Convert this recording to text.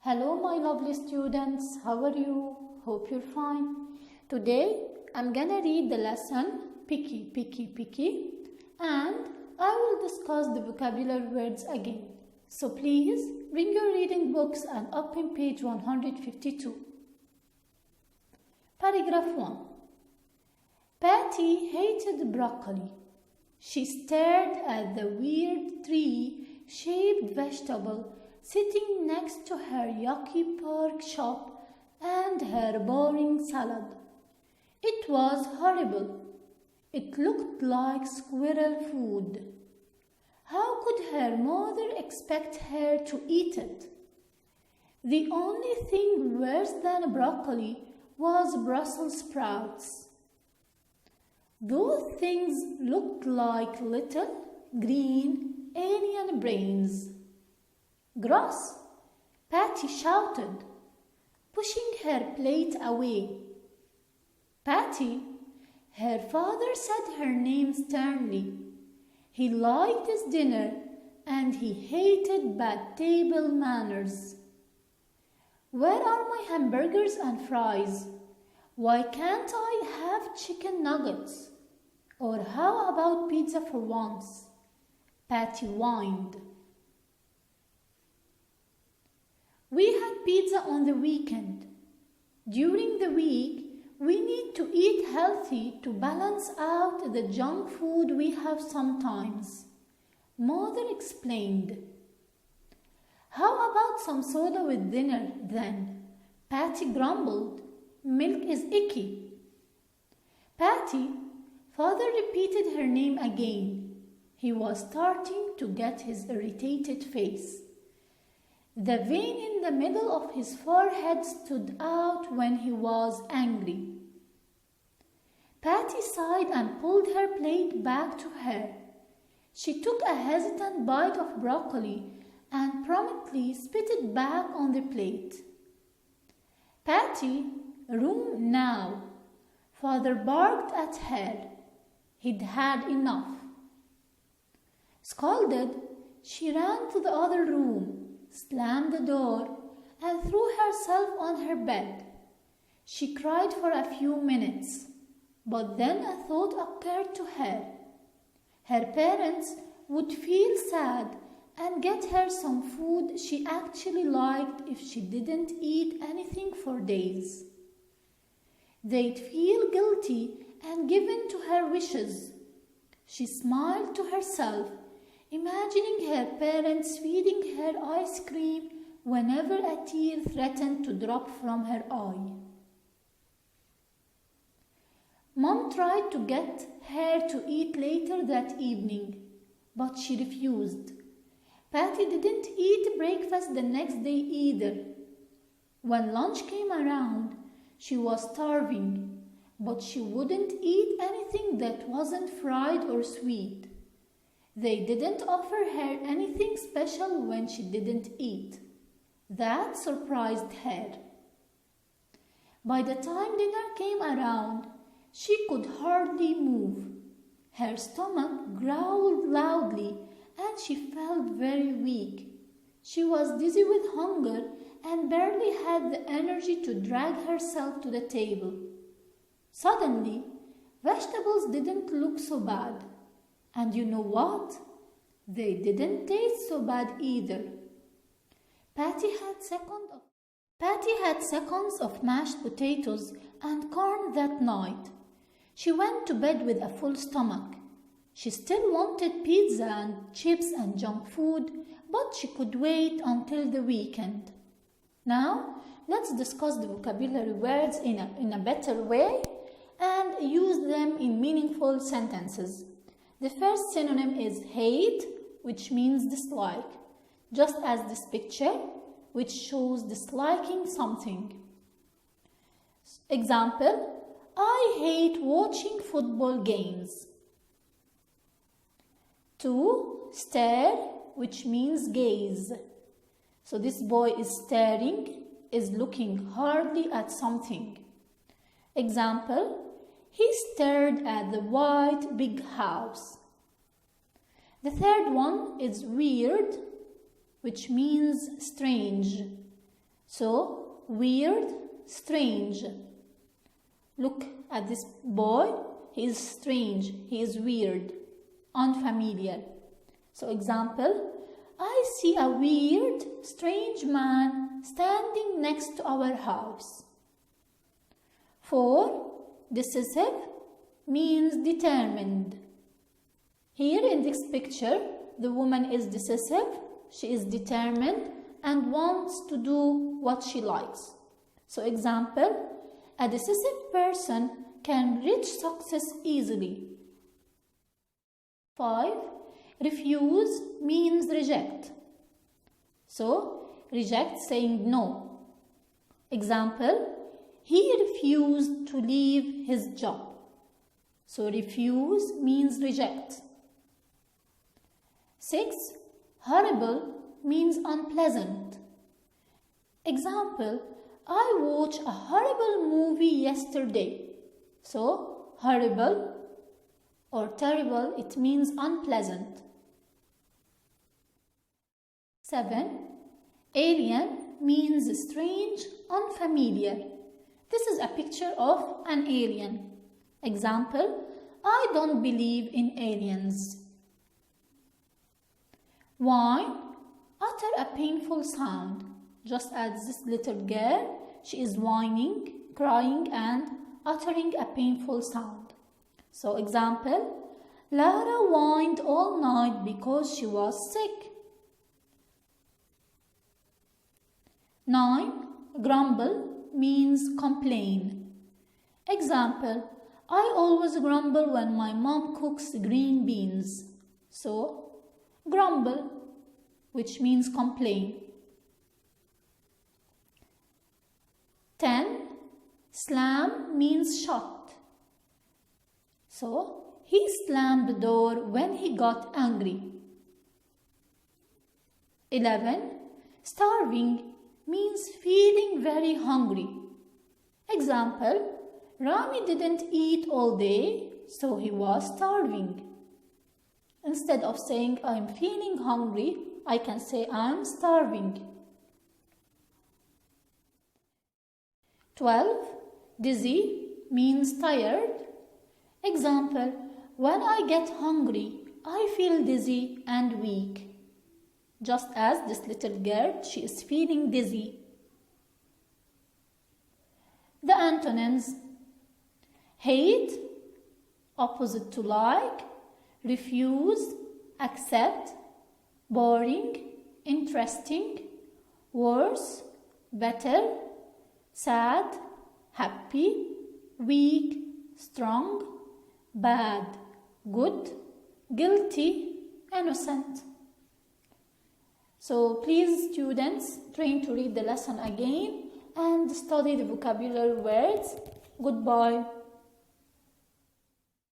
Hello my lovely students, how are you? Hope you're fine. Today I'm gonna read the lesson Picky, Picky, Picky, and I will discuss the vocabulary words again. So please bring your reading books and open page 152. Paragraph 1. Patty hated broccoli. She stared at the weird tree-shaped vegetable sitting next to her yucky pork chop and her boring salad. It was horrible. It looked like squirrel food. How could her mother expect her to eat it? The only thing worse than broccoli was Brussels sprouts. Those things looked like little green alien brains. Gross! Patty shouted, pushing her plate away. Patty! Her father said her name sternly. He liked his dinner and he hated bad table manners. Where are my hamburgers and fries? Why can't I have chicken nuggets? Or how about pizza for once? Patty whined. We had pizza on the weekend. During the week, we need to eat healthy to balance out the junk food we have sometimes. Mother explained. How about some soda with dinner then? Patty grumbled. Milk is icky. Patty, father repeated her name again. He was starting to get his irritated face. The vein in the middle of his forehead stood out when he was angry. Patty sighed and pulled her plate back to her. She took a hesitant bite of broccoli and promptly spit it back on the plate. Patty, room now. Father barked at her. He'd had enough. Scalded, she ran to the other room, slammed the door, and threw herself on her bed. She cried for a few minutes, but then a thought occurred to her. Her parents would feel sad and get her some food she actually liked if she didn't eat anything for days. They'd feel guilty and give in to her wishes. She smiled to herself, imagining her parents feeding her ice cream whenever a tear threatened to drop from her eye. Mom tried to get her to eat later that evening, but she refused. Patty didn't eat breakfast the next day either. When lunch came around, she was starving, but she wouldn't eat anything that wasn't fried or sweet. They didn't offer her anything special when she didn't eat. That surprised her. By the time dinner came around, she could hardly move. Her stomach growled loudly and she felt very weak. She was dizzy with hunger and barely had the energy to drag herself to the table. Suddenly, vegetables didn't look so bad. And you know what? They didn't taste so bad either. Patty had seconds of mashed potatoes and corn that night. She went to bed with a full stomach. She still wanted pizza and chips and junk food, but she could wait until the weekend. Now, let's discuss the vocabulary words in a better way and use them in meaningful sentences. The first synonym is hate, which means dislike, just as this picture, which shows disliking something. Example, I hate watching football games. 2. Stare, which means gaze. So this boy is staring, is looking hardly at something. Example, he stared at the white big house. The third one is weird, which means strange. So, weird, strange. Look at this boy. He is strange. He is weird, unfamiliar. So, example, I see a weird, strange man standing next to our house. 4. Decisive means determined. Here in this picture, the woman is decisive. She is determined and wants to do what she likes. So, example, a decisive person can reach success easily. 5. Refuse means reject. So, reject saying no. Example, he refused to leave his job. So, refuse means reject. 6. Horrible means unpleasant. Example, I watched a horrible movie yesterday. So, horrible or terrible, it means unpleasant. 7. Alien means strange, unfamiliar. This is a picture of an alien. Example, I don't believe in aliens. Whine, utter a painful sound. Just as this little girl, she is whining, crying and uttering a painful sound. So, example, Lara whined all night because she was sick. 9. Grumble means complain. Example, I always grumble when my mom cooks green beans. So, grumble, which means complain. 10. Slam means shut. So, he slammed the door when he got angry. 11. Starving means feeling very hungry. Example, Rami didn't eat all day, so he was starving. Instead of saying I'm feeling hungry, I can say I'm starving. 12. Dizzy means tired. Example, when I get hungry, I feel dizzy and weak. Just as this little girl, she is feeling dizzy. The antonyms: hate, opposite to like, refuse, accept, boring, interesting, worse, better, sad, happy, weak, strong, bad, good, guilty, innocent. So please, students, try to read the lesson again and study the vocabulary words. Goodbye.